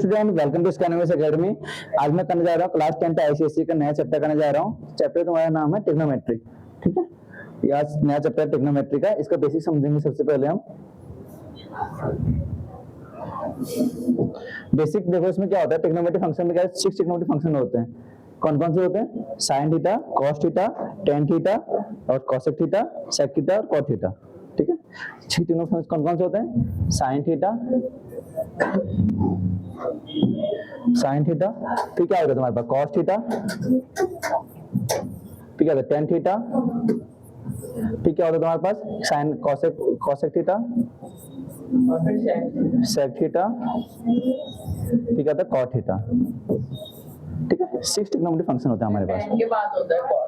Student welcome to Scanners Academy. आज मैं करने जा रहा हूँ क्लास 10 आईसीएसई का नया चैप्टर करने जा रहा हूँ। चैप्टर तुम्हारा नाम है ट्रिग्नोमेट्री। ठीक है, ये आज नया चैप्टर ट्रिग्नोमेट्री का। इसका बेसिक समझेंगे सबसे पहले हम। बेसिक देखो इसमें क्या होता है, ट्रिग्नोमेट्री फंक्शन में क्या है, 6 ट्रिग्नोमेट्री फंक्शन होते हैं। कौन कौन से होते हैं? Sign theta, cos theta, tan theta और कोसेक थीटा, सेक थीटा और कॉट थीटा। ठीक है, 6 ट्रिग्नोमेट्री कौन कौन से होते हैं? साइन थीटा, फिर क्या होगा तुम्हारे पास कॉस थीटा, फिर क्या होगा टेन थीटा, फिर क्या होता है तुम्हारे पास sine cosec theta, sec theta, फिर क्या होता है कॉट थीटा। ठीक है, 6 ट्रिग्नोमेट्री फंक्शन होते हैं हमारे पास। के बाद होता है कॉट।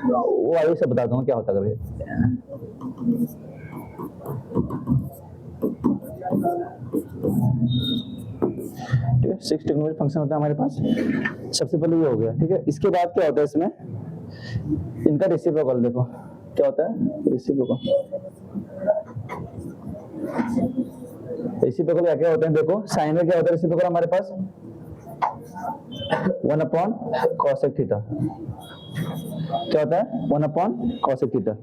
वो आगे सब बता दूंगा क्या होता है। ठीक है, 6 ट्रिग्नोमेट्री फंक्शन होता है हमारे पास। सबसे पहले ये हो गया। ठीक है, इसके बाद क्या होता है इसमें, इनका रेसिप्रोकल देखो क्या होता है। रेसिप्रोकल क्या क्या होते हैं देखो। साइन में क्या होता है रेसिप्रोकल हमारे पास 1/cosec थीटा। क्या होता है 1/cosec थीटा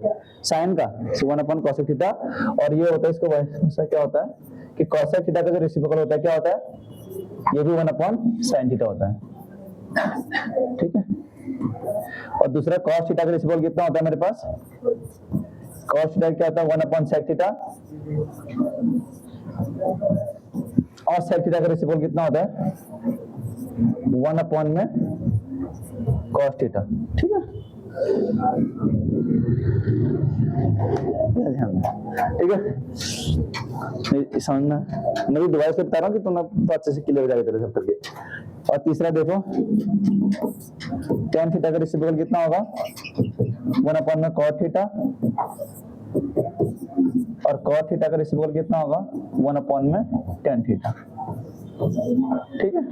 साइन का, 1/cosec थीटा। और ये होता है इसको वैसा क्या होता है कि cosec थीटा का जो रेसिप्रोकल होता है क्या होता है, ये भी 1/sin थीटा होता है। ठीक है, और दूसरा cos थीटा का रेसिप्रोकल कितना होता है मेरे पास? cos थीटा क्या होता है 1/sec थीटा। और sec थीटा का रेसिप्रोकल कितना होता है 1/में cos थीटा। ठीक है, ठीक है, समझना। मैं भी दोबारा से बता रहा हूँ कि तुम तो अच्छे से क्लियर हो जाएगा तेरे सब करके। और तीसरा देखो tan थीटा का रेसिप्रोकल कितना होगा 1/में cot थीटा, और cot थीटा का रेसिप्रोकल कितना होगा 1/में tan थीटा। ठीक है,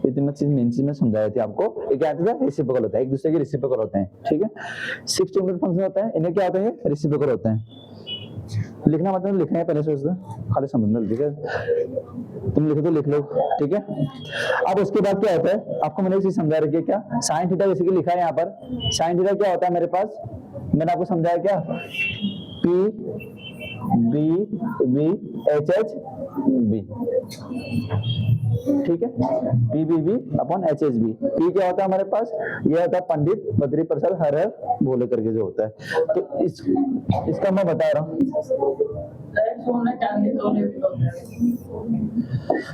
ये तीन चीज मेन चीज में समझाई थी आपको। एक क्या होता है रेसिप्रोकल होता है, एक दूसरे के रेसिप्रोकल होते हैं। ठीक है, 6 ट्रिग्नोमेट्री फंक्शन होता है, इन्हें क्या होता है ये रेसिप्रोकल होते हैं। लिखना मतलब लिखना है पहले सोच दो, खाली समझना। ठीक है, तुम लिखो तो लिख लो। ठीक है, अब उसके बाद क्या होता है आपको मैंने एक चीज समझा रखी है। क्या साइन थीटा जैसे कि लिखा है यहाँ पर, साइन थीटा क्या होता है मेरे पास, मैंने आपको समझाया क्या, P B B H H B. ठीक है, P B B upon H H B. P क्या होता है हमारे पास, ये होता है पंडित बद्री प्रसाद हर बोले करके जो होता है। तो इसका मैं बता रहा हूँ।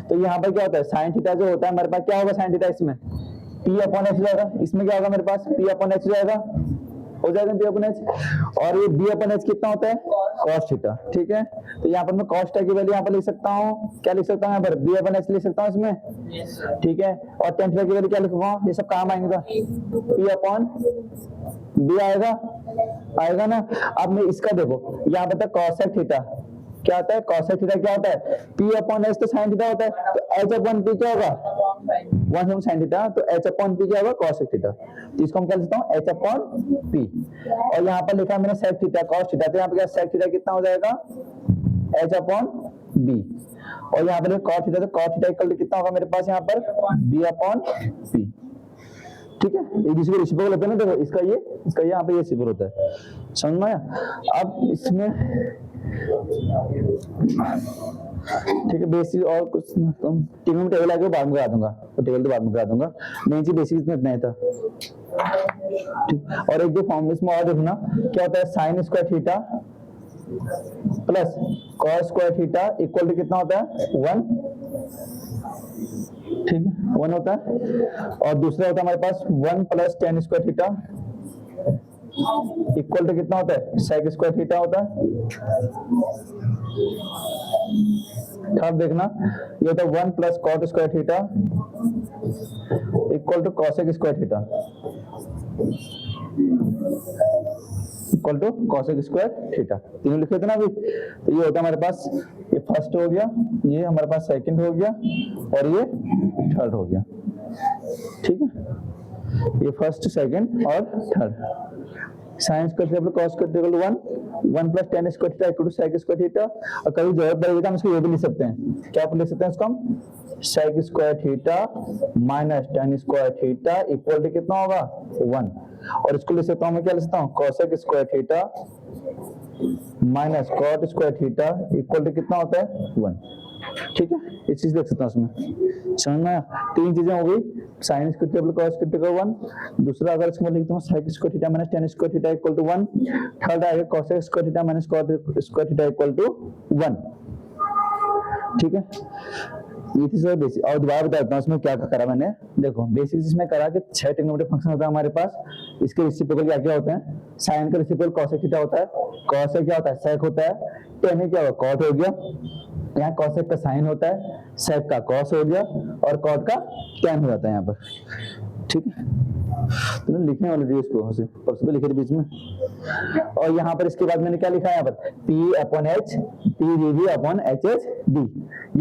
तो यहाँ पर क्या होता है साइन थीटा जो होता है हमारे पास क्या होगा, साइन थीटा इसमें पी अपॉन एच जाएगा। इसमें क्या होगा मेरे पास पी अपॉन एच जाएगा, हो जाएगा पी अपॉन एच। और ये बी अपॉन एच कितना होता है cos थीटा। ठीक है, तो यहाँ पर मैं cos थीटा की वैल्यू यहाँ पर लिख सकता हूँ। क्या लिख सकता हूँ यहाँ पर बी अपॉन एच लिख सकता हूँ इसमें। ठीक है, और tan थीटा की वैल्यू क्या लिखूंगा, ये सब काम आएंगे पी अपॉन बी आएगा ना। अब मैं इसका देखो यहाँ पर cosec थीटा क्या होता है, cosec थीटा क्या होता है p अपॉन h तो sin थीटा होता है, तो h अपॉन p क्या होगा 1 sin थीटा, तो h अपॉन p क्या होगा cosec थीटा। तो इसको हम क्या लिखता हूँ h अपॉन p। और यहाँ पर लिखा मैंने sec थीटा cos थीटा, तो यहाँ पे क्या sec थीटा कितना हो जाएगा h अपॉन b। और यहाँ पर cos थीटा, तो cos थीटा इक्वल टू कितना होगा मेरे पास यहाँ पर b अपॉन p। ठीक है, एक दूसरे के रेसिप्रोकल होता है ना। देखो इसका ये यहाँ पे ये रेसिप्रोकल होता है, समझ में आया। अब इसमें ठीक है बेसिक और कुछ तुम टेबल टेबल आके बाद में करा दूंगा, तो टेबल तो बाद में करा दूंगा। मेन चीज बेसिक इसमें इतना ही था। ठीक, और एक दो फॉर्म इसमें और देखना क्या होता है, sine square theta plus cos square theta equal to कितना होता है 1। ठीक है, 1 होता है। और दूसरा होता है हमारे पास 1 plus tan square theta equal to कितना होता है sec स्क्वायर थीटा होता है। अब देखना ये होता है 1 plus cot square theta equal to cosec square theta equal to cosec square theta. तीनों लिखे थे ना अभी। तो ये होता है हमारे पास, ये फर्स्ट हो गया, ये हमारे पास सेकंड हो गया, और ये थर्ड हो गया। ठीक है, ये फर्स्ट सेकंड और third. Sine square theta plus cos square theta 1 1 plus tan square theta equal to sec square theta, और कभी जरूरत पड़ेगी तो हम इसको ये भी लिख सकते हैं, क्या लिख सकते हैं इसको हम, sec square theta minus tan square theta equal to कितना होगा 1, और इसको लिख सकता हूँ मैं, क्या लिख सकता हूँ, cosec square theta minus cot square theta equal to कितना होता है 1। ठीक है, इस चीज लिख सकता हूँ उसमें, समझ में आया? तीन चीजें हो गई, sine square theta plus cos theta 1, दूसरा अगर इसमें लिखता हूँ sec square theta minus tan square theta equal to 1, third आएगा cosec square theta minus cot square theta equal to 1। ठीक है, ये थी सर बेसिक। और दोबारा बता देता हूँ इसमें क्या करा मैंने, देखो बेसिक इसमें करा कि 6 ट्रिग्नोमेट्रिक फंक्शन होता है हमारे पास, इसके रेसिप्रोकल क्या क्या होते हैं, साइन का रेसिप्रोकल कोसेक थीटा होता है, कोसेक क्या होता है सेक होता है, टेन क्या होगा कॉट हो गया, यहाँ कोसेक का साइन होता है, सेक का कॉस हो गया, और कॉट का टेन हो जाता है यहाँ पर। ठीक है, तो लिखने वाले डी इसको से परसों तो लिखे थे बीच में, और यहाँ पर इसके बाद मैंने क्या लिखा है यहाँ पर, P upon H P dV upon HS D,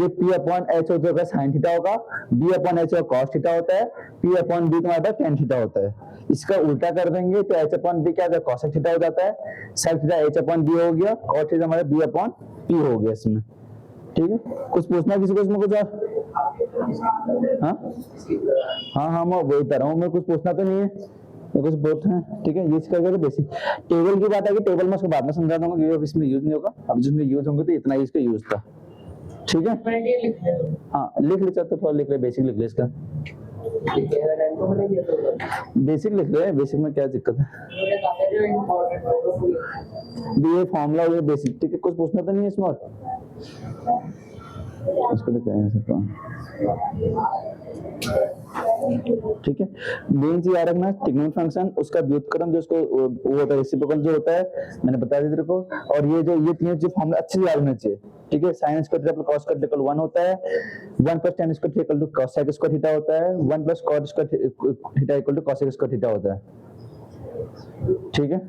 ये P अपॉन H होगा साइन थीटा होगा, B upon H cos theta होता है, P अपॉन B तुम्हारे पास टेन थीटा होता है। इसका उल्टा कर देंगे तो H अपॉन B क्या होता है, कोसेक थीटा हो जाता है, sec theta H upon B हो गया, कॉस थीटा हमारा B अपॉन P हो गया इसमें। ठीक है, कुछ पूछना किसी को इसमें कुछ और? हाँ मैं वही कर रहा हूँ, मैं कुछ पूछना तो नहीं है, मैं कुछ बोलते हैं। ठीक है, ये करके तो बेसिक टेबल की बात है कि टेबल में उसको बाद में समझा दूंगा, क्योंकि इसमें यूज नहीं होगा, अब जिसमें यूज होंगे तो इतना ही इसका यूज था। ठीक है, हाँ लिख ले, तो थोड़ा लिख ले, बेसिक लिख ले इसका, बेसिक लिख ले, बेसिक में क्या दिक्कत है, ये फॉर्मूला हो गया बेसिक। ठीक है, कुछ पूछना तो नहीं है इसमें और? इसको तो कह सकता हूँ। ठीक है, मेन चीज याद रखना, ट्रिग्नोमेट्रिक फंक्शन उसका व्युत्क्रम जो उसको वो होता है रेसिप्रोकल जो होता है, मैंने बता दिया तेरे को, और ये तीन जो फॉर्मूला अच्छे से याद होने चाहिए। ठीक है, sine square theta plus cos square theta equal 1 होता है, 1 plus tan square theta equal to cosec square theta होता है, 1 plus cot square theta equal to cosec square theta होता है। ठीक है,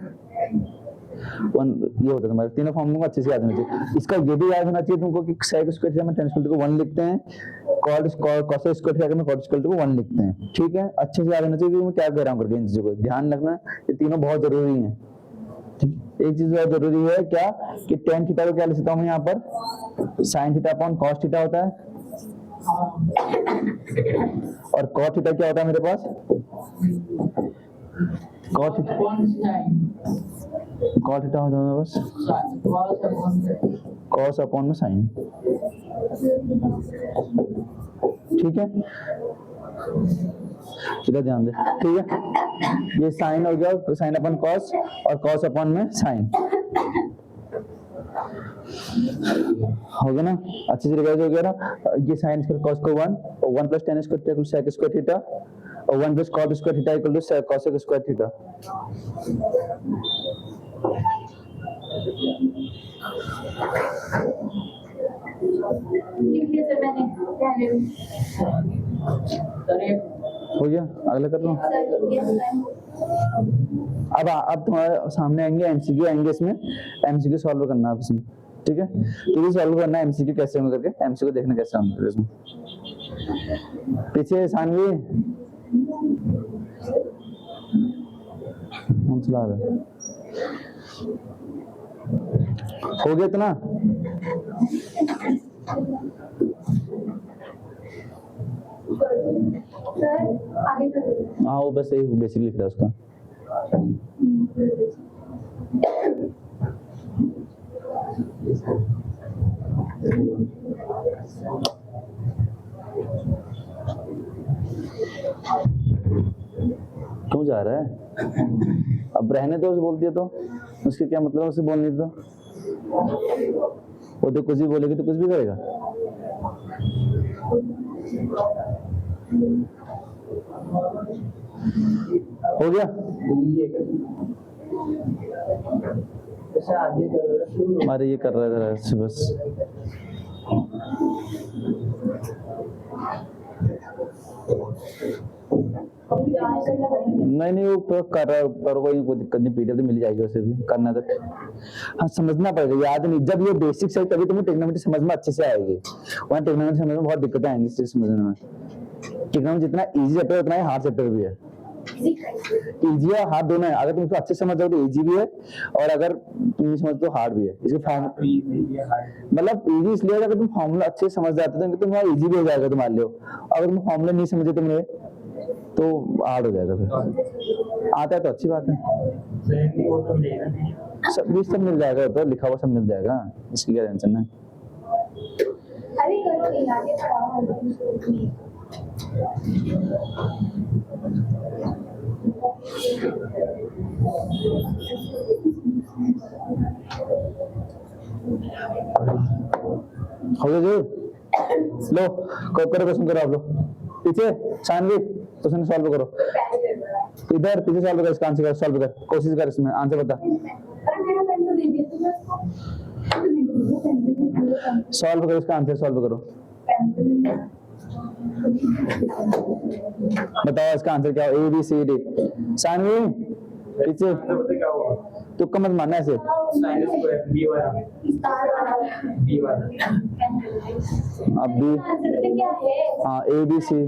ये होता है तुम्हारे तीनों फॉर्मूला को अच्छे से याद होना चाहिए। इसका ये भी याद होना चाहिए तुमको कि सेक स्क्वायर थीटा में टेन स्क्वायर को 1 लिखते हैं, कोसेक स्क्वायर थीटा में कॉट स्क्वायर को 1 लिखते हैं। ठीक है, अच्छे से याद होना चाहिए कि मैं क्या कह रहा हूँ करके, इन चीजों को ध्यान रखना, ये तीनों बहुत जरूरी हैं। ठीक, एक चीज बहुत जरूरी है क्या, कि टेन थीटा को क्या लिख सकता हूँ मैं यहाँ पर, sine theta upon cos theta होता है, और कॉट थीटा क्या होता है मेरे पास, कॉट थीटा होता है बस कॉस अपॉन में साइन। ठीक है, इधर ध्यान दे। ठीक है, ये साइन हो गया, साइन अपॉन कॉस, और कॉस अपॉन में साइन हो गया ना, अच्छे से रिवाइज हो गया ना। ये साइन स्क्वायर कॉस को 1, और 1 plus tan square equal to sec square theta, और 1 plus cot square theta equal to cosec square theta. हो गया, अगला कर लो। अब तुम्हारे सामने आएंगे एमसीक्यू, आएंगे इसमें एमसीक्यू सॉल्व करना है इसमें। ठीक है, तो ये सॉल्व करना है एमसीक्यू कैसे होंगे करके, एमसीक्यू देखना कैसे होंगे इसमें। पीछे सानवी कौन चला रहा है, हो गया इतना? हाँ वो बस यही बेसिक लिख रहा है उसका। क्यों जा रहा है? अब रहने दो, उसे बोल दिया तो उसके क्या मतलब, उसे बोलने दो, वो तो कुछ भी बोलेगी तो कुछ भी करेगा। हो गया, अरे ये कर रहा है बस। नहीं वो तो कर रहा है, पर कोई दिक्कत नहीं, पीडीएफ तो मिल जाएगी उसे भी करना तो। हाँ समझना पड़ेगा, याद नहीं, जब ये बेसिक्स है तभी तुम्हें ट्रिग्नोमेट्री समझ में अच्छे से आएगी, वहाँ ट्रिग्नोमेट्री समझ में बहुत दिक्कतें आएंगी इस चीज समझने में। ट्रिग्नोमेट्री जितना इजी चैप्टर है उतना ही हार्ड चैप्टर भी है। इजी है हार्ड दोनों है, अगर तुम इसको अच्छे से समझ जाओ तो इजी भी है, और अगर तुम नहीं समझ तो हार्ड भी है। इसके मतलब इजी इसलिए अगर तुम फॉर्मूला अच्छे से समझ जाते हो तो तुम्हारा इजी भी हो जाएगा तुम्हारे लिए। अगर तुम फॉर्मूला नहीं समझे तुमने तो हार्ड हो जाएगा। फिर आता है तो अच्छी बात है, सब भी सब मिल जाएगा, तो लिखा हुआ सब मिल जाएगा, इसकी क्या टेंशन है। अरे करो नहीं आगे पढ़ाओ। हो गया जी, लो करो क्वेश्चन करो आप लोग। पीछे शानवी क्वेश्चन सॉल्व करो, इधर पीछे सॉल्व कर, इसका आंसर सॉल्व कर, कोशिश कर, इसमें आंसर बता। अरे मेरा पेन तो दे दिया तुमने, सॉल्व करो, इसका आंसर सॉल्व करो, बताओ इसका आंसर क्या हो। A B C D. Shanvi पीछे तुक्का मत मारना ऐसे। साइन स्क्वायर बी वाला अब बी, आंसर क्या है? हाँ ए बी सी,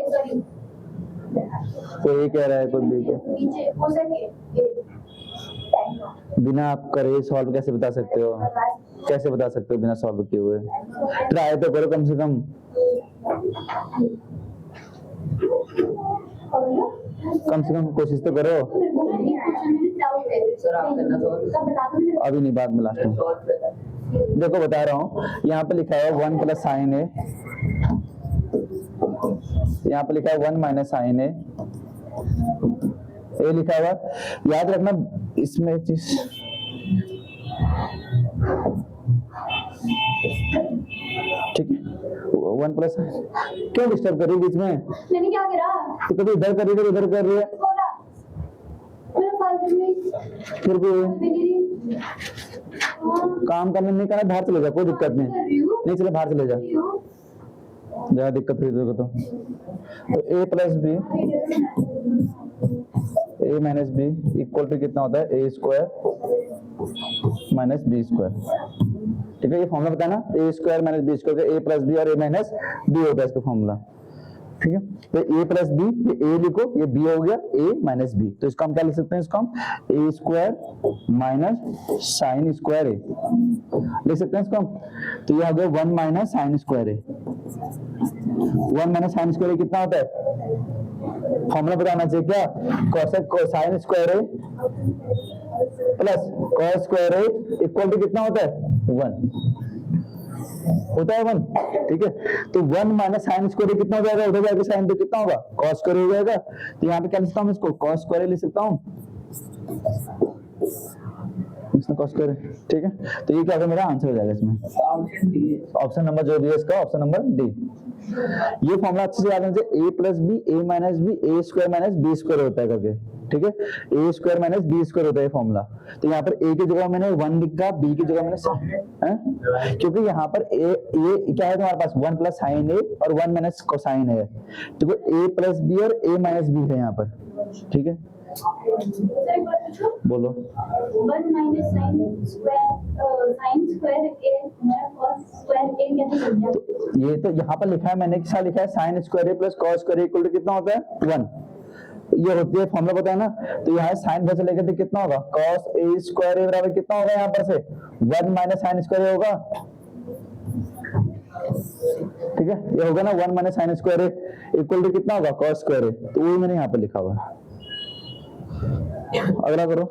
सॉरी कोई ए कह रहा है कोई बी कह, नीचे हो सके बिना आप करे सॉल्व कैसे बता सकते हो, कैसे बता सकते हो बिना सॉल्व किए हुए। ट्राई तो करो कम से कम, कोशिश तो करो। सर आप करना सॉल्व अभी नहीं, बाद में लास्ट में। देखो बता रहा हूँ, यहाँ पे लिखा है 1 प्लस साइन ए, यहाँ पे लिखा है 1 माइनस साइन ए, ए लिखा हुआ, याद रखना इसमें चीज। ठीक है, 1 प्लस, क्यों डिस्टर्ब कर रही है बीच में? मैंने क्या करा? तो कभी इधर कर रही है, उधर कर रही है, बोला मेरा फालतू में फिर भी मेरी काम करने नहीं करना, बाहर चले जा, कोई दिक्कत नहीं चले बाहर चले जा, ज्यादा दिक्कत हुई तो A plus B, A minus B equal to कितना होता है, A square minus B square. ठीक है, ये फॉर्मूला बताना, A square minus B square, A plus B और ए माइनस बी होता है इसका फॉर्मूला। ठीक है, तो ए प्लस बी, ये ए लिखो, ये बी हो गया, ए माइनस बी, तो इसका हम क्या लिख सकते हैं, इसको हम ए स्क्वायर माइनस साइन स्क्वायर ए लिख सकते हैं इसको हम। तो ये हो गया 1 minus sine square A, 1 minus sine square A कितना होता है, फॉर्मूला बताना चाहिए क्या, cosec cosine square A plus cos square A equal to कितना होता है, 1 होता है 1। ठीक है, तो 1 माइनस साइन स्क्वायर कितना हो जाएगा, उधर जाके साइन तो कितना होगा, कॉस स्क्वायर हो जाएगा, तो यहाँ पे क्या लिख सकता हूँ इसको, कॉस स्क्वायर लिख सकता हूँ, इसमें कॉस स्क्वायर। ठीक है, तो ये क्या होगा, मेरा आंसर हो जाएगा इसमें, ऑप्शन नंबर जो भी है इसका, ऑप्शन नंबर डी। ये फॉर्मूला अच्छे से याद रखना चाहिए, ए plus B, A minus B, A square minus B square होता है करके। ठीक है, A square minus B square होता है फॉर्मूला। तो यहाँ पर ए की जगह मैंने 1 लिखा, बी की जगह मैंने, क्योंकि यहाँ पर ए क्या है तुम्हारे पास, 1 प्लस साइन ए और 1 माइनस कोसाइन है, तो ए प्लस बी और ए माइनस बी है यहाँ पर। ठीक है, बोलो। 1 माइनस साइन स्क्वायर ए हमारा cos स्क्वायर ए कैसे बन गया? तो ये तो यहाँ पर लिखा है मैंने, क्या लिखा है, sine square A plus cos square A equal to कितना होता है, 1। ये होती है फॉर्मूला पता है ना, तो यहाँ साइन बचा लेकर तो कितना होगा, कॉस ए स्क्वायर ए बराबर कितना होगा, यहाँ पर से 1 माइनस साइन स्क्वायर ए होगा। ठीक है, ये होगा ना 1 minus sine square A equal to कितना होगा, कॉस स्क्वायर ए, तो वो मैंने यहाँ पर लिखा हुआ है। अगला करो,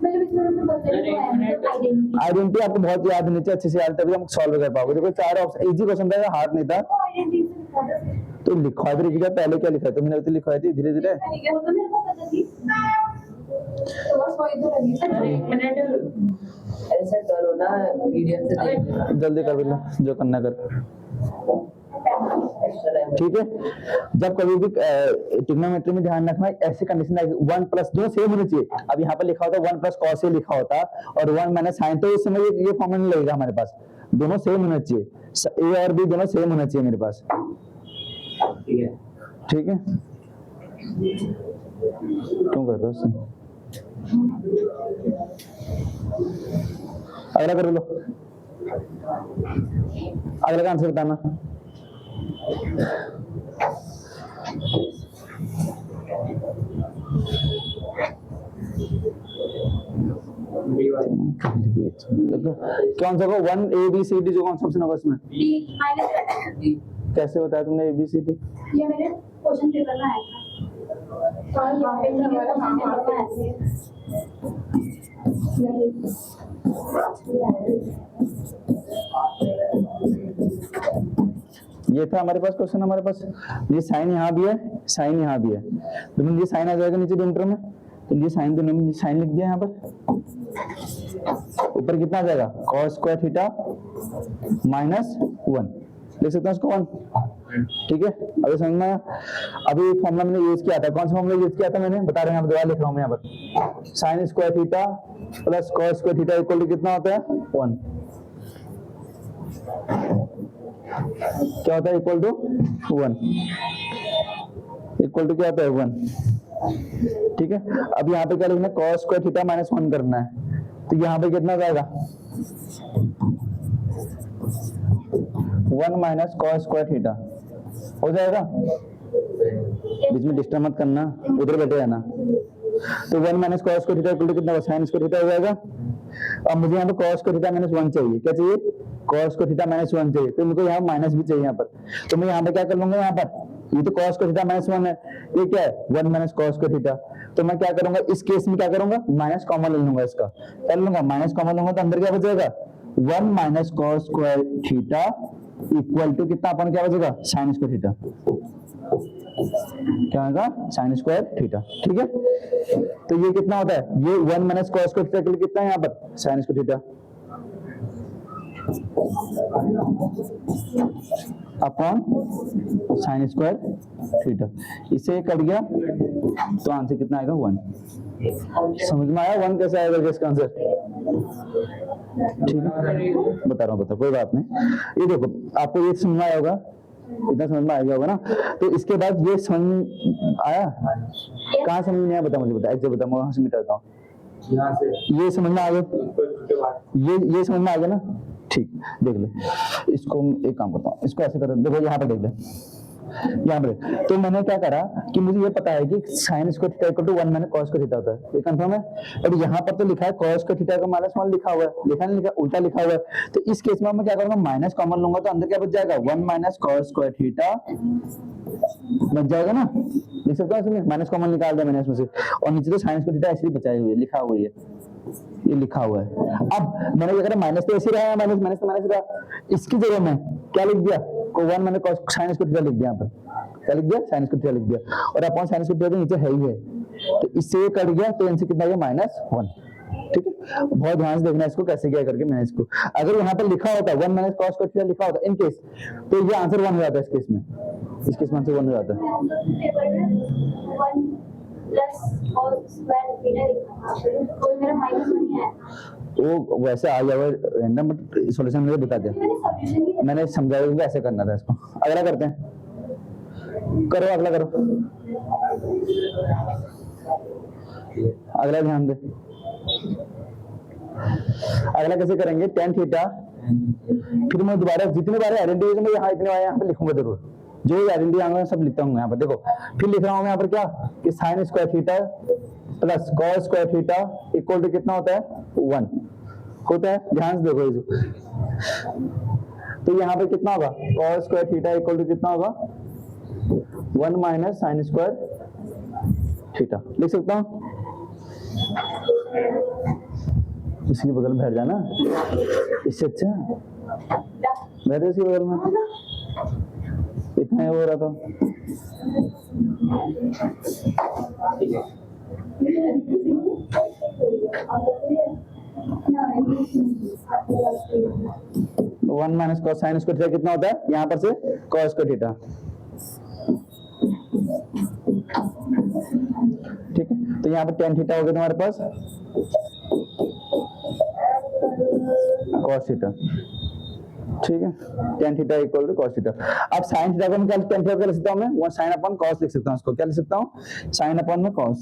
मतलब इसमें तो बहुत सारी आइडेंटिटी आइडेंटिटी आपको बहुत याद होनी चाहिए, अच्छे से याद, तभी हम सॉल्व कर पाओगे। देखो 4 ऑप्शन, इजी क्वेश्चन था, हार्ड नहीं था। आइडेंटिटी से दिखा दो। तो लिखवा भी लिखा, पहले क्या लिखा था मैंने, तो लिखवाई थी धीरे धीरे। वो तो मेरे को पता थी, तो बस वही तो लगी। ऐसा करो ना, पीडीएफ से देख जल्दी कर लो, जो करना कर। Extra time. ठीक है, जब कभी भी ट्रिग्नोमेट्री में ध्यान रखना, ऐसी कंडीशन आएगी 1 प्लस, जो सेम होनी चाहिए। अब यहाँ पर लिखा होता है 1 प्लस कॉस ए लिखा होता और 1 माइनस साइन, तो इस समय ये फॉर्मूला नहीं लगेगा हमारे पास, दोनों सेम होना चाहिए, ए और बी दोनों सेम होना चाहिए मेरे पास। ठीक है, ठीक है, क्यों कर रहे हो? अगला कर लो, अगला का आंसर बताना। कौन सा होगा 1 ABCD जो कौन सा ऑप्शन होगा इसमें? D minus कैसे बताया तुमने ABCD? ये मेरे क्वेश्चन पेपर में आया था और यहाँ पे मेरे क्वेश्चन पेपर में ऐसे ये था हमारे पास क्वेश्चन, हमारे पास ये साइन यहाँ भी है, साइन यहाँ भी है, तो ये साइन आ जाएगा नीचे डिनोमिनेटर में, तो ये साइन दोनों साइन लिख दिया यहाँ पर। ऊपर कितना आ जाएगा cos स्क्वायर थीटा माइनस 1, लिख सकते हैं उसको 1। ठीक है, अभी समझ में आया। अभी फॉर्मूला मैंने यूज किया था, कौन सा फॉर्मूला यूज किया था मैंने बता रहे हैं, दोबारा लिख रहा हूँ मैं यहाँ पर। Sine square theta plus cos square theta equal to कितना होता है 1, क्या होता है इक्वल टू 1, इक्वल टू क्या होता है 1। ठीक है, अब यहाँ पे क्या लिखना है cos स्क्वायर थीटा माइनस 1 करना है, तो यहाँ पे कितना जाएगा 1 माइनस cos स्क्वायर थीटा हो जाएगा। बीच में डिस्टर्ब मत करना, उधर बैठे रहना। तो 1 minus cos square theta equal to कितना होगा sin स्क्वायर थीटा हो जाएगा। अब मुझे यहाँ पे cos स्क्वायर थीटा माइनस 1 चाहिए, क्या चाहिए cos स्क्वायर थीटा माइनस 1 चाहिए, तो मुझे यहाँ माइनस भी चाहिए यहाँ पर, तो मैं यहाँ पे क्या कर लूंगा, यहाँ पर ये तो cos स्क्वायर थीटा माइनस 1 है, ये क्या है 1 माइनस cos स्क्वायर थीटा, तो मैं क्या करूंगा इस केस में, क्या करूंगा माइनस कॉमन ले लूंगा, इसका क्या लूंगा माइनस कॉमन लूंगा, तो अंदर क्या बचेगा 1 minus cos square theta equal to कितना, अपन क्या बचेगा sin स्क्वायर थीटा, क्या होगा sin स्क्वायर थीटा। ठीक है, तो ये कितना होता है, ये 1 माइनस cos स्क्वायर थीटा के लिए कितना है यहाँ पर sin square theta upon sin square theta, इससे कट गया तो आंसर कितना आएगा 1। समझ में आया 1 कैसे आएगा इसका आंसर? ठीक है, बता रहा हूँ, कोई बात नहीं। ये देखो आपको ये समझ में आया होगा, इतना समझ में आ गया होगा ना, तो इसके बाद ये समझ आया, कहाँ समझ में आया बता, मुझे बता, एग्जैक्ट बता, मैं वहां से मिटाता हूँ। यहाँ से ये समझ में आ गया, ये समझ में आ गया ना, ठीक, देख ले इसको, एक काम करता हूँ, इसको ऐसे कर, देखो यहाँ पे देख ले, यहाँ पे तो मैंने क्या करा कि मुझे ये पता है कि sin square theta equal to 1 minus cos square theta होता है, ये कंफर्म है। और यहाँ पर तो लिखा है cos स्क्वायर थीटा का माइनस 1 लिखा हुआ है, लिखा नहीं लिखा, उल्टा लिखा हुआ है, तो इस केस में मैं क्या करूंगा माइनस कॉमन लूंगा, तो अंदर क्या बच जाएगा 1 माइनस cos स्क्वायर थीटा बच जाएगा ना, लिख सकता हूँ इसमें, माइनस कॉमन निकाल दिया मैंने इसमें से, और नीचे तो sin स्क्वायर थीटा ऐसे ही बचाई हुई है, लिखा हुआ है, ये लिखा हुआ है। अब मैंने क्या करा, माइनस तो ऐसे रहा, माइनस माइनस तो माइनस रहा, इसकी जगह में क्या लिख दिया, को 1 minus cos sin square theta लिख दिया, यहाँ पर क्या लिख दिया sin स्क्वायर थीटा लिख दिया, और अपॉन sin स्क्वायर थीटा नीचे है ही है, तो इससे ये कट गया, तो इनसे कितना आ गया -1। ठीक है, बहुत ध्यान से देखना इसको कैसे क्या करके मैंने इसको, अगर यहाँ पर लिखा होता 1 माइनस cos स्क्वायर थीटा लिखा होता इन केस, तो ये आंसर 1 हो जाता है इस केस में, इस केस में आंसर 1 हो जाता है। पेपर में 1 प्लस cos स्क्वायर थीटा लिखा, कोई मेरा -1 है, वो वैसे आ गया रैंडम, बट सॉल्यूशन मुझे बता दिया, मैंने सॉल्यूशन की मैंने समझाया कि ऐसे करना था इसको। अगला करते हैं, करो अगला करो, अगला ध्यान दे, अगला कैसे करेंगे, tan थीटा, फिर मैं दोबारा जितने बार आइडेंटिटी में यहाँ इतने बार यहाँ पे लिखूंगा जरूर, जो आइडेंटिटी आऊंगा सब लिखता हूँ यहाँ पर, देखो फिर लिख रहा हूँ यहाँ पर क्या कि sin square theta plus cos square theta equal to कितना होता है 1 होता है, ध्यान से देखो ये, तो यहाँ पे कितना होगा cos square theta equal to कितना होगा 1 माइनस sin स्क्वायर थीटा, लिख सकता हूँ। इसके बगल में बैठ जाना, इससे अच्छा बैठे इसके बगल में, इतना ही हो रहा था। ठीक है, 1 minus cos sin square theta कितना होता है, यहाँ पर से cos स्क्वायर थीटा, ठीक है, तो यहाँ पे tan थीटा हो गया तुम्हारे पास cos थीटा, ठीक है, tan theta equal to cos theta. अब sin थीटा को मैं क्या tan थीटा को लिख सकता हूँ, मैं वो sin अपॉन cos लिख सकता हूँ, इसको क्या लिख सकता हूँ sin अपॉन में cos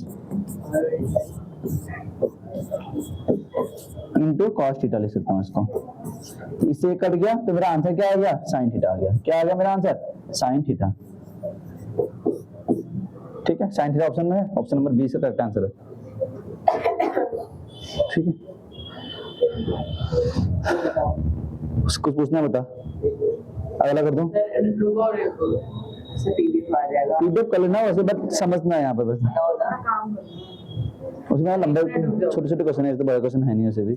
इंटू cos थीटा लिख सकता हूँ इसको, तो इससे कट गया तो मेरा आंसर क्या आ गया sin थीटा आ गया, क्या आ गया मेरा आंसर sin थीटा। ठीक है, sin थीटा ऑप्शन में है, ऑप्शन नंबर बी से करेक्ट आंसर है। ठीक है, कुछ पूछना है बता, अगला कर दूं। पीडीएफ कर लेना वैसे, बट समझना है यहाँ पर बस, उसमें लंबे छोटे छोटे क्वेश्चन है, तो बड़े क्वेश्चन है नहीं वैसे भी।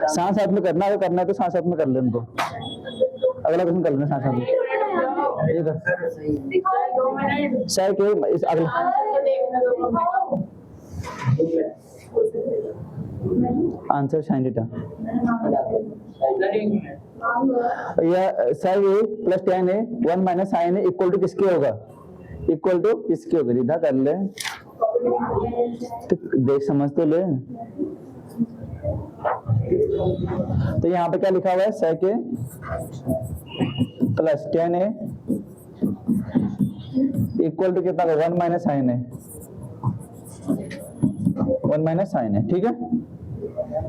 साथ साथ में करना, अगर करना है तो साथ साथ में कर लेना, तो अगला क्वेश्चन कर लेना साथ साथ में। ये कर सर के इस अगला आंसर साइन थीटा, या सर ये प्लस टेन है 1 माइनस साइन है इक्वल टू किसके होगा, इक्वल टू किसके होगा, सीधा कर ले तो देख समझ तो ले। तो यहाँ पे क्या लिखा हुआ है, sec a plus 10a equal to कितना, 1 माइनस साइन है, 1 माइनस साइन है, ठीक है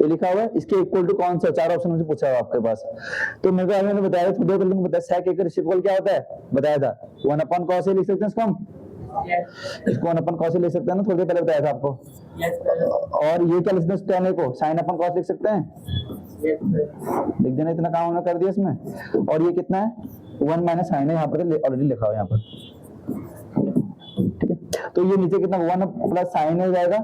ये लिखा हुआ है। इसके इक्वल टू कौन सा, चार ऑप्शन मुझे पूछा हुआ आपके पास, तो मेरे को अभी मैंने बताया थोड़ी देर पहले बताया sec a का रेसिप्रोकल क्या होता है, बताया था 1 अपॉन cos a लिख सकते हैं इसको हम, इसको 1 अपॉन cos a लिख सकते हैं ना, थोड़ी देर पहले बताया था आपको। और ये क्या लिख सकते हैं, tan a को sin अपॉन cos लिख सकते हैं, लिख देना, इतना काम हमने कर दिया इसमें। और ये कितना है 1 माइनस साइन है, यहाँ पर ऑलरेडी लिखा हुआ है यहाँ पर, ठीक है। तो ये नीचे कितना 1 प्लस साइन हो जाएगा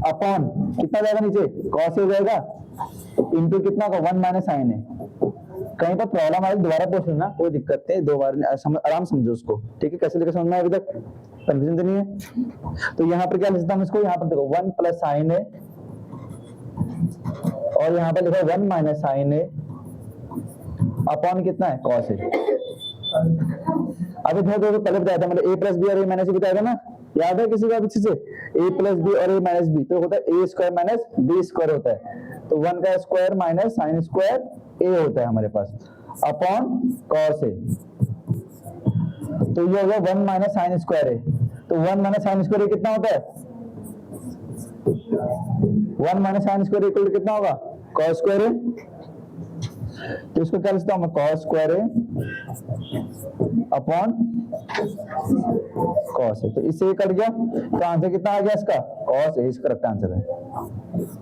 अपॉन कितना जाएगा नीचे cos हो जाएगा इंटू कितना का 1 माइनस साइन है। कहीं पर प्रॉब्लम आए दोबारा पूछ लेना, कोई दिक्कत नहीं, दो बार आराम समझो उसको, ठीक है। कैसे लेकर समझ में अभी तक कंफ्यूजन तो नहीं है। तो यहाँ पर क्या लिखता हूँ इसको, यहाँ पर देखो 1 प्लस साइन है और यहाँ पर लिखा 1 माइनस साइन है अपॉन कितना है cos है। अभी थोड़ा तो पहले बताया था, मतलब a प्लस बी और a माइनस बताया था ना, याद है किसी का अच्छे से, a प्लस बी और a माइनस बी तो होता है a square minus b square होता है, तो 1 का square minus sine square a होता है हमारे पास अपॉन cos a। तो ये होगा 1 माइनस साइन स्क्वायर है, तो 1 माइनस साइन स्क्वायर कितना होता है, 1 minus sine square equal to कितना होगा cos स्क्वायर है। तो इसको क्या लिखता हूं मैं, cos स्क्वायर है अपॉन cos है, तो इससे ये कट गया, तो आंसर कितना आ गया इसका cos a, इसका करेक्ट आंसर है।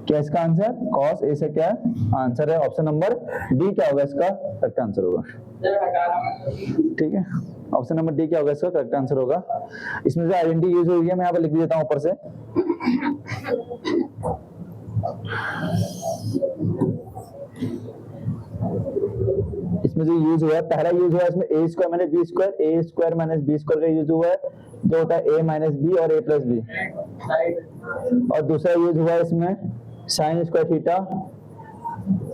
क्या इसका आंसर cos a से क्या आंसर है, ऑप्शन नंबर डी क्या होगा इसका करेक्ट आंसर होगा, ठीक है। ऑप्शन नंबर डी क्या होगा इसका करेक्ट आंसर होगा। इसमें जो आइडेंटिटी यूज हुई है मैं यहाँ पर लिख देता हूँ ऊपर से, इसमें जो यूज हुआ है, पहला यूज हुआ है इसमें a square minus b square, a square minus b square का यूज हुआ है जो होता है a माइनस b और a प्लस b, और दूसरा यूज हुआ है इसमें sine square theta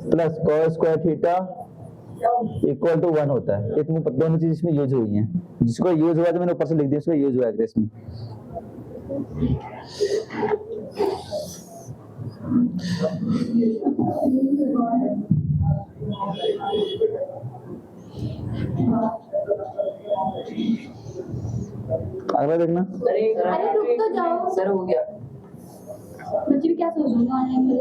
plus cos square theta equal to 1 होता है। ये दोनों चीज इसमें यूज हुई हैं, जिसको यूज हुआ तो मैंने ऊपर से लिख दिया, इसको यूज हुआ है इसमें। अगला देखना, अरे रुक तो जाओ सर हो गया, बच्चे भी क्या सोच रहे हैं ऑनलाइन में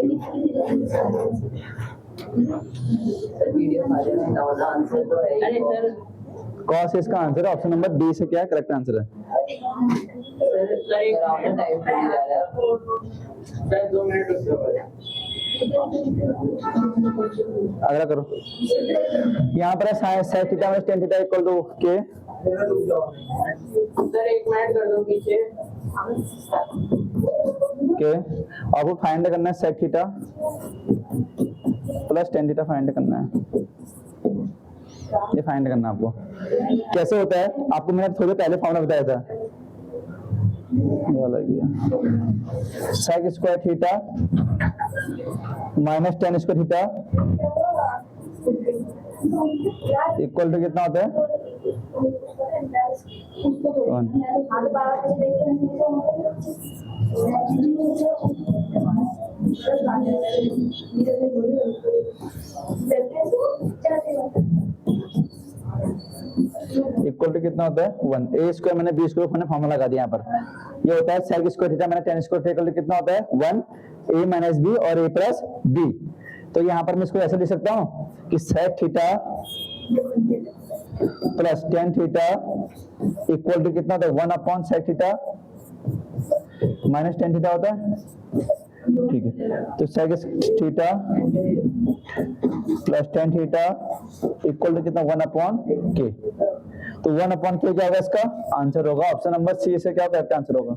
वीडियो आ जाएगा, आंसर तो है। अरे सर cos इसका आंसर है, ऑप्शन नंबर डी से क्या है करेक्ट आंसर है। सर एक टाइम पे जा रहा है सर, 2 मिनट रुक जाओ। अगला करो, यहाँ पर है sin theta minus tan theta equal to के, सर 1 मिनट कर दो पीछे के आपको फाइंड करना है sec theta plus tan theta find करना है, ये फाइंड करना है आपको। कैसे होता है आपको मैंने थोड़े पहले फॉर्मूला बताया था, ये वाला sec square theta minus tan square theta equal to कितना होता है 1 इक्वल टू कितना होता है 1। a स्क्वायर मैंने b स्क्वायर मैंने फॉर्मूला लगा दिया यहाँ पर, ये होता है sec स्क्वायर थीटा मैंने tan स्क्वायर थीटा कितना होता है 1 a माइनस b और a प्लस b। तो यहाँ पर मैं इसको ऐसे लिख सकता हूँ कि sec theta plus tan theta equal to कितना होता है 1 upon sec theta minus tan theta होता है, ठीक है, तो sec theta plus tan theta equal to कितना 1/k। तो 1/k क्या होगा इसका आंसर होगा ऑप्शन नंबर सी। से क्या करेक्ट आंसर होगा?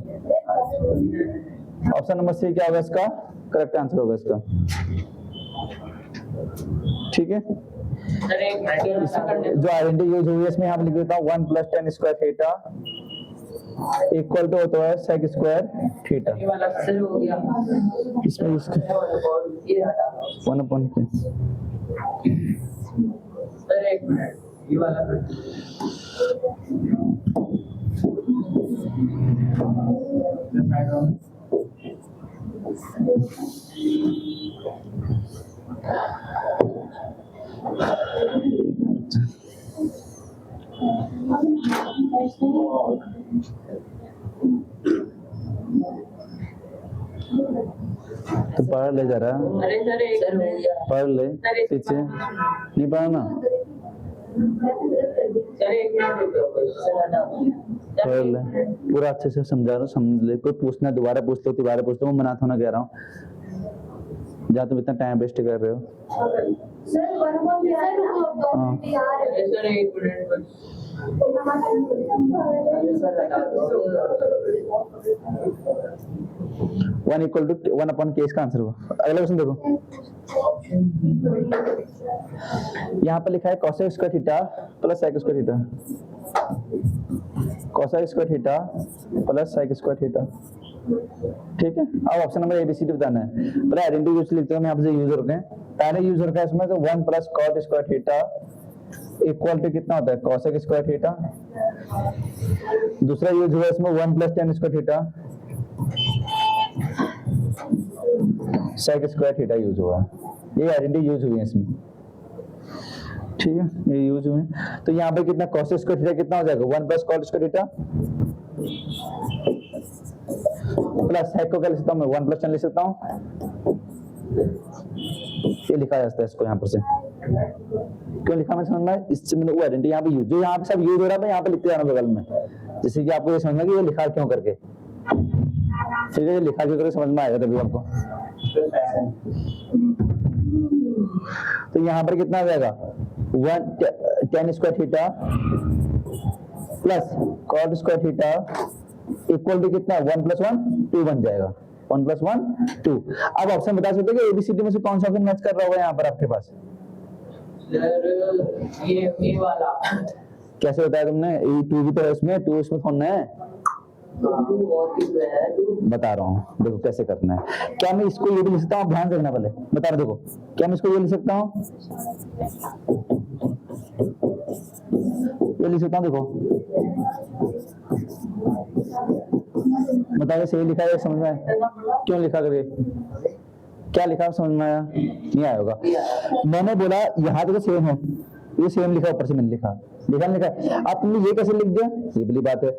ऑप्शन नंबर सी क्या होगा इसका करेक्ट आंसर होगा इसका। ठीक है, सर एक मिनट जो आइडेंटिटी यूज हुई है इसमें यहाँ पे लिख देता हूँ 1 + tan square theta equal to होता है sec स्क्वायर थीटा। ये वाला सर हो गया। इसमें इसका ये हटा दो 1/k। सर एक मिनट ये वाला कर दो। तो पढ़ ले जरा, अरे सर एक सर हो गया। पढ़ ले पीछे नहीं पढ़ना, सर एक मिनट रुको सर हटा दो। पढ़ ले पूरा अच्छे से समझा रहा हूँ, समझ ले। कोई पूछना दोबारा पूछ लो, दोबारा पूछ लो, मैं मना थोड़ा कह रहा हूँ जहाँ तुम इतना टाइम वेस्ट कर रहे हो। सर 1/k आ रहा हाँ। अरे सर एक मिनट बस। अरे सर हटा दो। 1 = 1/k इसका आंसर होगा। अगला क्वेश्चन देखो, यहाँ पर लिखा है cosec square theta plus sec square theta, cosec square theta plus sec square theta. ठीक है, अब ऑप्शन नंबर ABCD बताना है। पहले आइडेंटिटी यूज लिखते हैं, हम यहाँ पे यूज करते हैं। पहले यूज करता है इसमें तो 1 + cot square theta equal to कितना होता है cosec स्क्वायर थीटा। दूसरा यूज हुआ इसमें 1 + tan square theta sec square theta use हुआ है। ये आइडेंटिटी यूज हुई है इसमें। ठीक है, ये यूज हुए। तो यहाँ पे कितना cos स्क्वायर थीटा कितना हो जाएगा 1 + cot square theta plus sec को क्या लिख सकता हूँ मैं 1 + tan लिख सकता हूँ। ये लिखा जाता है इसको यहाँ पर से। क्यों लिखा मैं समझ में, इससे मैंने वो आइडेंटिटी यहाँ पे यूज जो यहाँ पे सब यूज हो रहा है यहाँ पे लिखते जाना बगल में, जैसे कि आपको ये समझना कि ये लिखा क्यों करके। ठीक है, ये लिखा क्यों करके समझ में आएगा तभी आपको। तो यहाँ पर कितना आ जाएगा 1 tan square theta plus cot square theta equal to कितना 1 + 1 2 बन जाएगा। 1 + 1 2। अब ऑप्शन बता सकते हैं कि ABCD में से कौन सा ऑप्शन मैच कर रहा होगा यहाँ पर आपके पास। सर ये वाला कैसे बताया तुमने? 2 भी तो है इसमें, 2 इसमें कौन है बता रहा हूँ, देखो कैसे करना है। क्या मैं इसको ये भी लिख सकता हूँ? ध्यान से देखना पहले बता रहा, देखो क्या मैं इसको ये लिख सकता हूँ, ये लिख सकता हूँ। देखो बताइए सही लिखा है समझ में आया? क्यों लिखा करके क्या लिखा समझ में आया? नहीं आया होगा। मैंने बोला यहाँ तो सेम है, ये सेम लिखा, ऊपर से मैंने लिखा लिखा। अब तुमने ये कैसे लिख दिया? ये बड़ी बात है।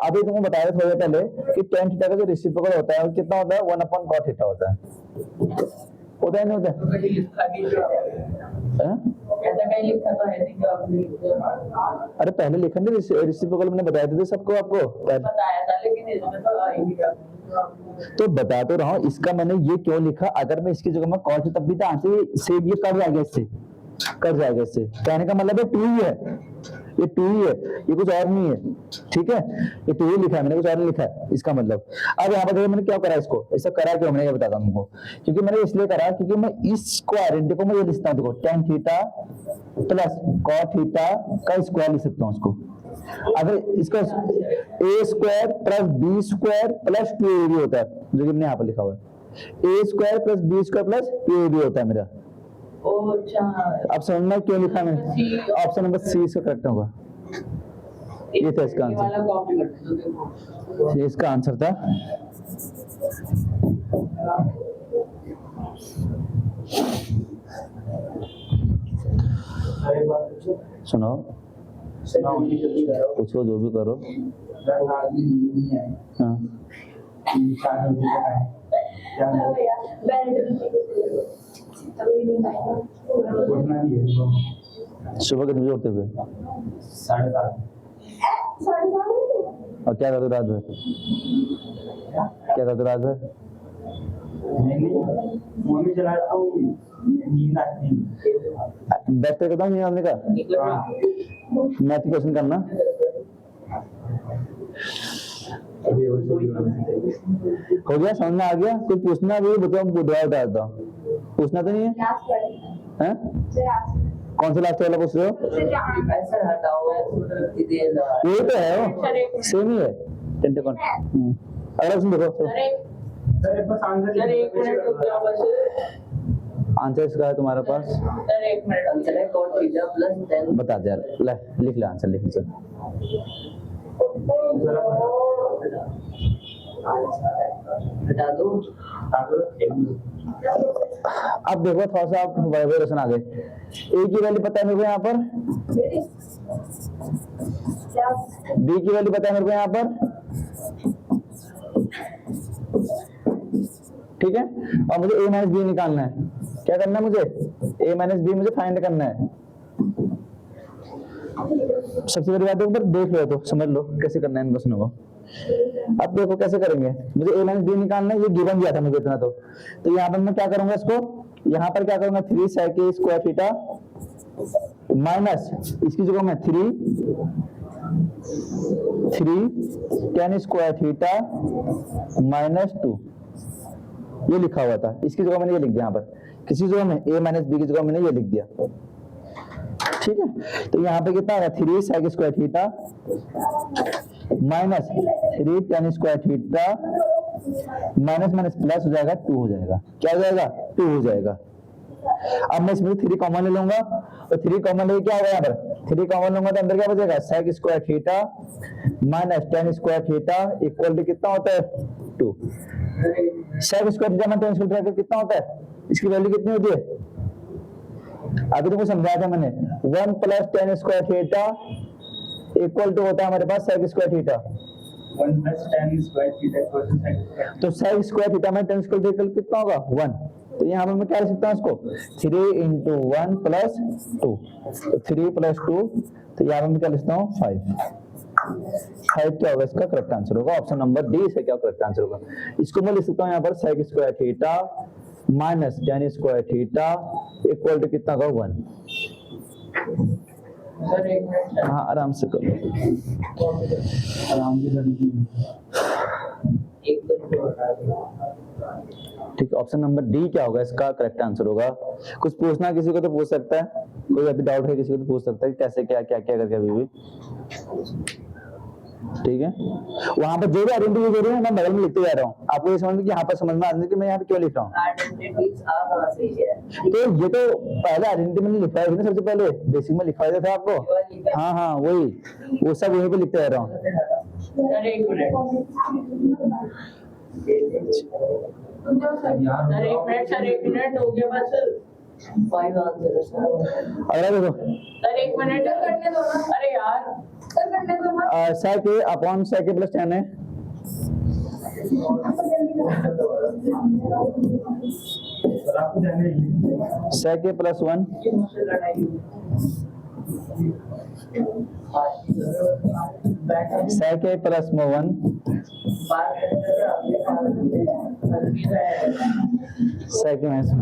अभी तुमको बताया थोड़ी देर पहले कि tan थीटा का जो रेसिप्रोकल होता है वो कितना होता है 1/cot थीटा होता है। होता है नहीं होता है? ऐसा कहीं लिखा तो है नहीं कि आपने अरे पहले लिखा नहीं, रेसिप्रोकल मैंने बताया थे सबको आपको बताया था, लेकिन इसमें तो आ ही नहीं रहा। तो बता तो रहा हूँ। इसका मैंने ये क्यों लिखा, अगर मैं इसकी जगह में cot तब भी तो आंसर से ये कर जाएगा, इससे कर जाएगा। इससे कहने का मतलब है 2 ही है, ये 2 ही है, ये कुछ और नहीं है। ठीक है, ये 2 ही लिखा है मैंने, कुछ और नहीं लिखा है इसका मतलब। अब यहाँ पर मैंने क्या करा, इसको ऐसा करा क्यों मैंने ये बताता हूँ तुमको। क्योंकि मैंने इसलिए करा क्योंकि मैं इसको आइडेंटिटी को मैं ये लिखता हूँ, देखो tan theta plus cot theta का स्क्वायर लिख सकता हूँ उसको। अगर इसका a square plus b square plus 2ab होता है, जो कि मैंने यहाँ पर लिखा हुआ है a square plus b square plus 2ab होता है मेरा। अब समझ में क्यों लिखा मैंने? ऑप्शन नंबर सी इसका करेक्ट होगा। ये था इसका आंसर, ये इसका आंसर था। सुनो पूछो जो भी करो। हाँ सुबह कितने बजे उठते थे? 7:30। और क्या करते रात भर? क्या करते रात भर? मम्मी चलाता हूँ, नींद आती है। बैठ कर करता हूँ नहीं आने का, मैथ क्वेश्चन करना। हो गया, समझ में आ गया? कुछ पूछना भी बताओ, बुधवार बताता हूँ। पूछना तो नहीं है? Last one. हैं? Sir, ask. कौन सा लास्ट वाला पूछ रहे हो? Sir, जहाँ- ऐसा हटाओ यही तो है वो, सेम ही है। टेंटेकॉन। अगला क्वेश्चन देखो। अरे सर एक बस आंसर सर एक मिनट रुक जाओ बस। आंसर इसका है तुम्हारे पास, सर एक मिनट, आंसर है cot थीटा प्लस 10। बता दे यार, ले लिख ले आंसर, लिख ले सर। हटा दो। अब देखो थोड़ा सा आप वाइब्रेशन आ गए। ए की वैल्यू पता है मेरे को यहाँ पर, बी की वैल्यू पता है मेरे को यहाँ पर, ठीक है। और मुझे ए माइनस बी निकालना है। क्या करना है मुझे? ए माइनस बी मुझे फाइंड करना है। सबसे बड़ी बात है, ऊपर देख लो तो समझ लो कैसे करना है इन क्वेश्चनों को। अब देखो कैसे करेंगे। मुझे ए माइनस बी निकालना है, ये गिवन दिया था मुझे इतना। तो यहाँ पर मैं क्या करूंगा, इसको यहाँ पर क्या करूंगा, 3 sec a square theta minus इसकी जगह में 3 tan स्क्वायर थीटा माइनस 2 ये लिखा हुआ था। इसकी जगह मैंने ये लिख दिया, यहाँ पर किसी जगह में a माइनस बी की जगह मैंने ये लिख दिया, ठीक है। तो यहाँ पे कितना है, 3 sec square theta minus 3 tan square theta minus minus plus हो जाएगा, 2 हो जाएगा। क्या हो जाएगा? 2 हो जाएगा। अब मैं इसमें 3 कॉमन ले लूंगा, तो 3 कॉमन लेके क्या होगा, यहाँ पर 3 कॉमन लूंगा तो अंदर क्या बचेगा, sec square theta minus tan square theta equal to कितना होता है, 2। sec square theta minus tan square theta कितना होता है, इसकी वैल्यू कितनी होती है? अभी तुमको समझाया था मैंने, 1 plus tan square theta equal to होता है हमारे पास sec square theta. 1 plus tan square theta equal to sec square. तो sec स्क्वायर थीटा में tan स्क्वायर थीटा कितना होगा, 1। तो यहाँ पर मैं क्या लिख सकता हूँ इसको, 3 into 1 plus 2, तो 3 plus 2, तो यहाँ पर मैं क्या लिखता हूँ, 5 क्या होगा इसका करेक्ट आंसर होगा, ऑप्शन नंबर डी से क्या करेक्ट आंसर होगा। इसको मैं लिख सकता हूँ यहाँ पर sec square theta minus tan square theta equal to कितना होगा, 1। सर एक मिनट सर। हाँ आराम से करो, आराम से करनी एक तो हटा दो। ठीक है। ऑप्शन नंबर डी क्या होगा इसका करेक्ट आंसर होगा। कुछ पूछना किसी को तो पूछ सकता है, कोई अभी डाउट है किसी को तो पूछ सकता है कि कैसे क्या क्या क्या करके अभी भी, ठीक है। वहां पर जो भी आइडेंटिटी जो है मैं बगल में लिखते जा रहा हूँ, आपको ये समझ में कि यहाँ पर समझ में आने कि मैं यहाँ पे क्यों लिख रहा हूँ। आइडेंटिटीज आ कहां से है? तो ये तो पहले आइडेंटिटी मैंने लिखवाया था ना, सबसे पहले बेसिक में लिखवाया था आपको। हाँ हाँ वही, वो सब वहीं पे लिखते जा रहा हूँ। सर एक मिनट, सर एक मिनट हो गया बस। 5 आंसर है सर। अगला देखो, सर एक मिनट करने दो ना। अरे यार सर करने दो ना। sec a upon sec a plus tan है, सर आपको जाने दीजिए। sec a plus 1 sec a plus 1 sec a minus 1।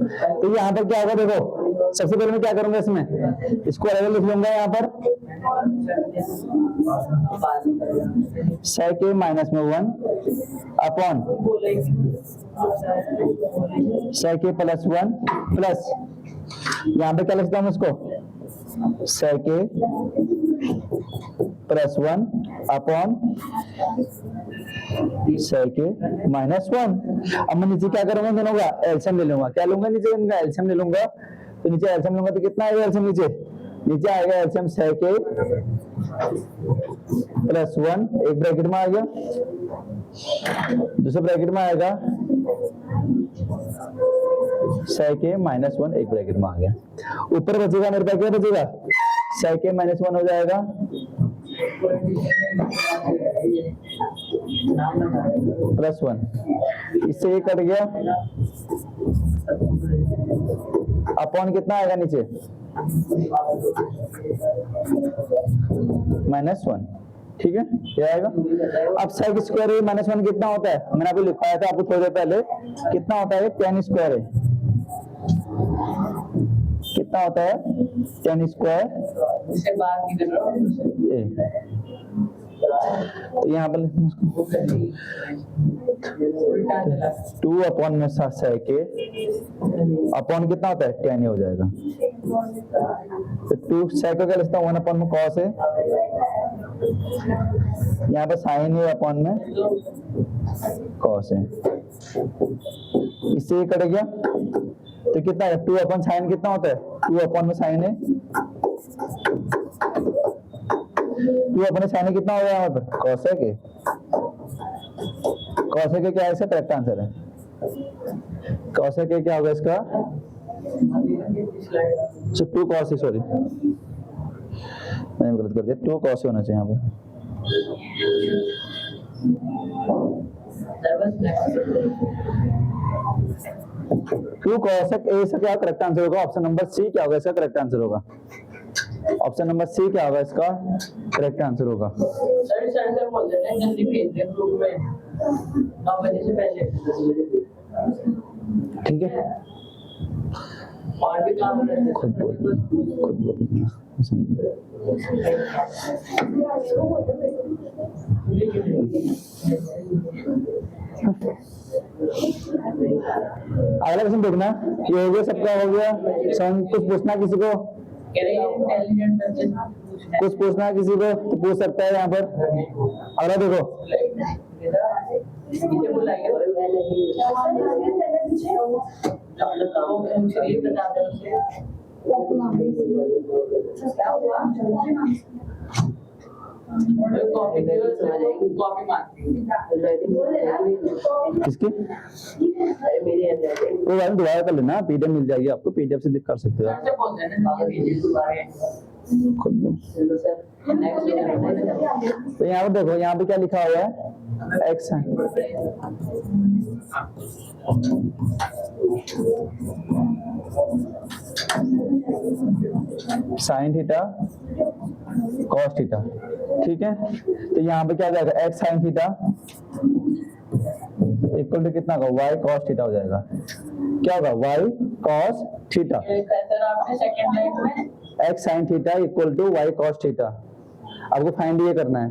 तो यहाँ पर क्या होगा देखो, सबसे पहले मैं क्या करूंगा, इसमें इसको अलग लिख लूंगा यहाँ पर sec a माइनस में 1 upon sec a plus 1 plus यहाँ पे क्या लिखता हूँ उसको, sec a plus 1 upon sec a minus 1। अब मैं नीचे क्या करूंगा, दोनों का एलसीएम ले लूंगा। क्या लूंगा नीचे, इनका एलसीएम ले लूंगा। तो नीचे एलसीएम लूंगा तो कितना आएगा एलसीएम, नीचे आएगा एलसीएम sec a प्लस 1 एक ब्रैकेट में आ गया, दूसरे ब्रैकेट में आएगा sec a माइनस 1 एक ब्रैकेट में आ गया। ऊपर बचेगा मेरे पास क्या बचेगा, sec a माइनस 1 हो जाएगा प्लस 1, इससे ये कट गया अपॉन कितना आएगा नीचे, माइनस 1। ठीक है, ये आएगा। अब सेक स्क्वायर ए माइनस 1 कितना होता है, मैंने आपको लिखवाया था आपको थोड़ी देर पहले, कितना होता है tan स्क्वायर ए, कितना होता है tan स्क्वायर इससे बात की कर रहा हूँ ए। तो यहाँ पर लिखना उसको उल्टा चला 2 अपॉन में सेक ए अपॉन कितना होता है tan ए हो जाएगा। तो 2 सेक को क्या लिखता हूँ 1 अपॉन में cos ए, यहाँ पर sin ए अपॉन में cos ए, इससे ये कट गया तो कितना है 2 अपॉन साइन कितना होता है 2 अपॉन में साइन है 2 अपॉन साइन कितना हो गया यहाँ पर cosec है, cosec क्या है इसका करेक्ट आंसर है, cosec क्या होगा इसका 2 cos सॉरी मैंने गलत कर दिया 2 cos होना चाहिए यहाँ पर। टू cosec ए से क्या करेक्ट आंसर होगा, ऑप्शन नंबर सी क्या होगा इसका करेक्ट आंसर होगा, ऑप्शन नंबर सी क्या होगा इसका करेक्ट आंसर होगा। सर सर बोल देते हैं जल्दी भेज दें ग्रुप में 9 बजे से पहले 10 बजे, ठीक है और भी काम रहते हैं खुद बोल अगला क्वेश्चन देखना, ये हो गया सबका हो गया। कुछ पूछना किसी को, कह रहे हैं इंटेलिजेंट बच्चे कुछ पूछना किसी को तो पूछ सकता है यहाँ पर। अगला देखो इसे बुलाइए बता दो उसे कॉपी कॉपी मारती किसकी वो वाला दोबारा कर लेना, पीडीएफ मिल जाएगी आपको, पीडीएफ से कर सकते हो सर बोल देना खुद लो। तो यहाँ पर देखो यहाँ पे क्या लिखा हुआ है एक्स है, साइन थीटा कॉस थीटा, ठीक है। तो यहाँ पे क्या हो जाएगा X sine theta equal to कितना होगा वाई कॉस थीटा हो जाएगा, क्या होगा वाई कॉस थीटा, सर आपने सेकंड लाइन में X sine theta equal to Y cos theta. आपको फाइंड ये करना है,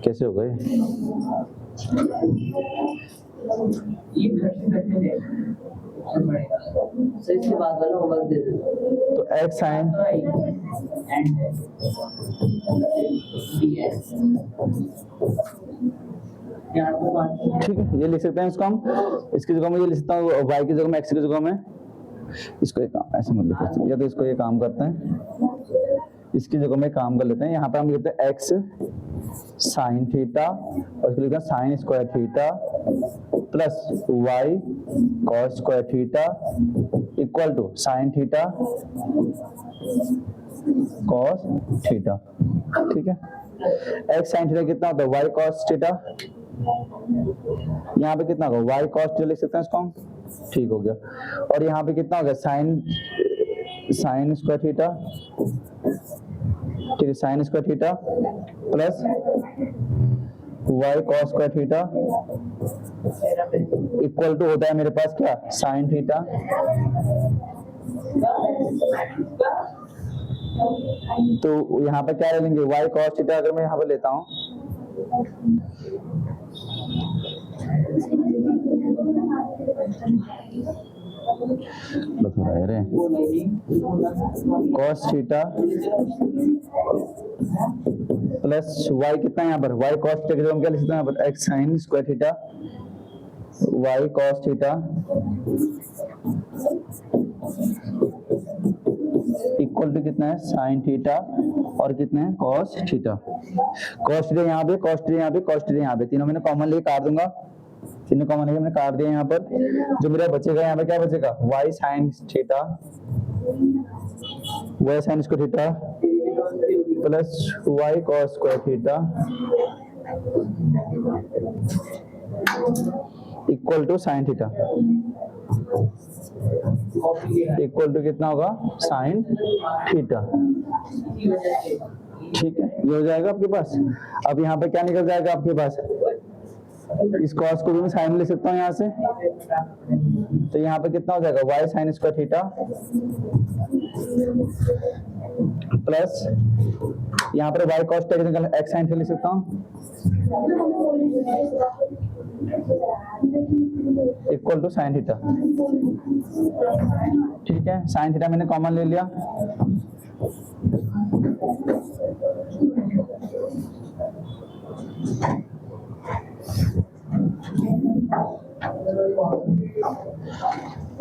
कैसे हो गए ये घर से करके दे सर इसके बाद वाला होमवर्क दे दे तो एक्स साइन ठीक है, ये लिख सकते हैं इसको हम, इसकी जगह में ये लिख सकता हूँ वाई की जगह में एक्स की जगह में, इसको एक काम ऐसे मत लिखो, या तो इसको ये काम करते हैं, इसकी जगह में काम कर लेते हैं। यहाँ पे हम लिखते हैं एक्स साइन थीटा और इसको लिखते हैं sine square theta plus Y cos square theta equal to sine theta cos theta, ठीक है। एक्स साइन थीटा कितना होता है वाई कॉस थीटा, यहाँ पे कितना होगा वाई कॉस थीटा लिख सकते हैं इसको हम, ठीक हो गया। और यहाँ पे कितना होगा साइन स्क्वायर थीटा, ठीक है, sine square theta plus Y cos square theta equal to होता है मेरे पास क्या साइन थीटा तो यहाँ पे क्या ले लेंगे वाई कॉस थीटा, अगर मैं यहाँ पे लेता हूँ कॉस थीटा प्लस वाई कितना है यहाँ पर वाई कॉस थीटा की जगह हम क्या लिख सकते हैं यहाँ पर X sine square theta Y cos theta equal to कितना है साइन थीटा और कितना है कॉस थीटा। कॉस थीटा यहाँ पे कॉस थीटा यहाँ पे कॉस थीटा यहाँ पे, तीनों मैंने कॉमन लेके काट दूंगा, तीनों कॉमन लेके मैंने काट दिया यहाँ पर। जो मेरा बचेगा यहाँ पे क्या बचेगा Y sine theta Y sine square theta plus Y cos square theta equal to sine theta equal to कितना होगा साइन थीटा। ठीक है, ये हो जाएगा आपके पास। अब यहाँ पे क्या निकल जाएगा आपके पास, इस कॉस को भी मैं साइन में ले सकता हूँ यहाँ से, तो यहाँ पे कितना हो जाएगा y sign square theta plus यहाँ पर y cos थीटा निकल x साइन थीटा लिख सकता हूँ इक्वल टू साइन थीटा। ठीक है, साइन थीटा मैंने कॉमन ले लिया,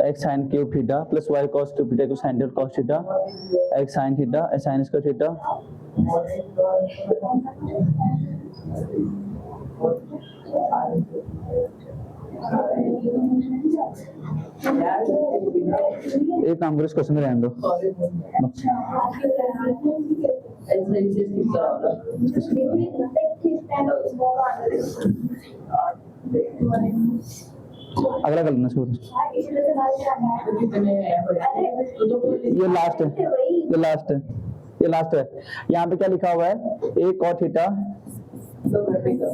X sine cube theta plus Y cos cube theta को sine theta cos theta X sine theta X sine square theta एक काम करो, इस क्वेश्चन में रहने दो। ऐसे इसे स्किप कराओ अगला कर लेना शुरू। कितने हैं ये लास्ट है, ये लास्ट है, ये लास्ट है। यहाँ पे क्या लिखा हुआ है, a cot थीटा तो घटेगा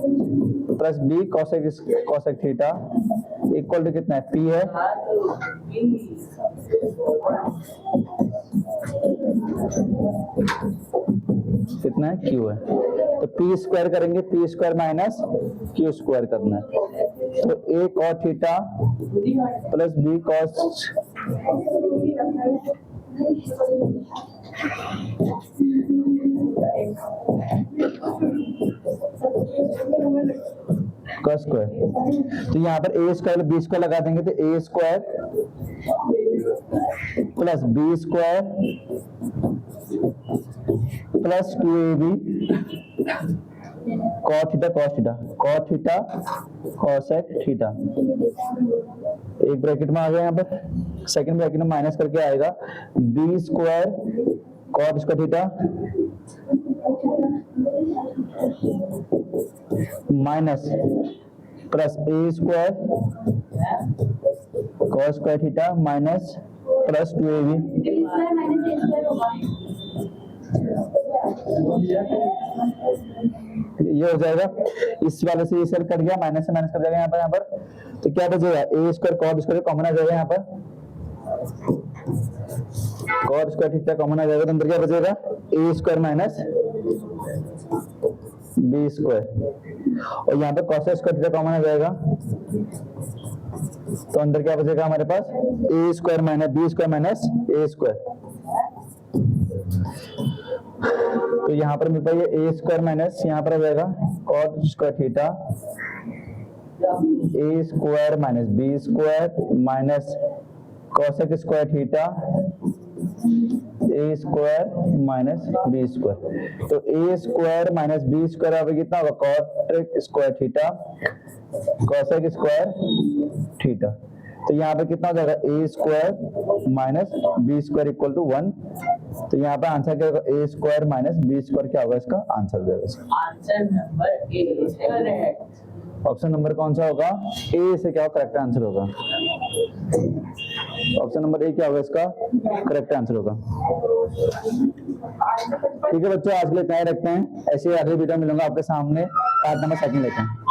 plus b cosec theta equal to कितना है, p है कितना है, q है। तो p स्क्वायर करेंगे, p square minus q square करना है, तो a cot theta plus b cos का स्क्वायर। तो यहाँ पर a स्क्वायर बी स्क्वायर लगा देंगे, तो a square plus B square plus 2ab cot theta cos theta cosec theta, एक ब्रैकेट में आ गया, यहाँ पर सेकंड ब्रैकेट में माइनस करके आएगा B square cot square theta minus plus A square cos square theta minus plus 2ab, ये हो जाएगा। इस वाले से ये सेल कट गया, माइनस से माइनस कर जाएगा यहाँ पर तो क्या बचेगा, A square cot square common आ जाएगा, यहाँ पर cot स्क्वायर थीटा कॉमन आ जाएगा, तो अंदर क्या बचेगा, A square minus B square, और यहाँ पे cos स्क्वायर थीटा कॉमन आ जाएगा, तो अंदर क्या बचेगा हमारे पास, A square minus B square minus A square. तो यहाँ पर मिलता है ए स्क्वायर माइनस यहाँ पर आ जाएगा cot square theta A square minus B square minus cosec square theta A square minus B square. तो A square minus B square यहाँ पे कितना होगा, cot square theta cosec square theta, तो यहाँ पे कितना हो जाएगा, A square minus B square equal to 1। तो यहाँ पे आंसर क्या होगा, A square minus B square क्या होगा, इसका आंसर हो जाएगा इसका। Answer number A is correct. Option number कौन सा होगा, ए से क्या करेक्ट आंसर होगा, ऑप्शन नंबर ए क्या होगा, इसका करेक्ट आंसर होगा। ठीक है बच्चों, आज के लिए इतना ही रखते हैं, ऐसे ही अगली वीडियो मिलूंगा आपके सामने, पार्ट नंबर 2 लेते हैं।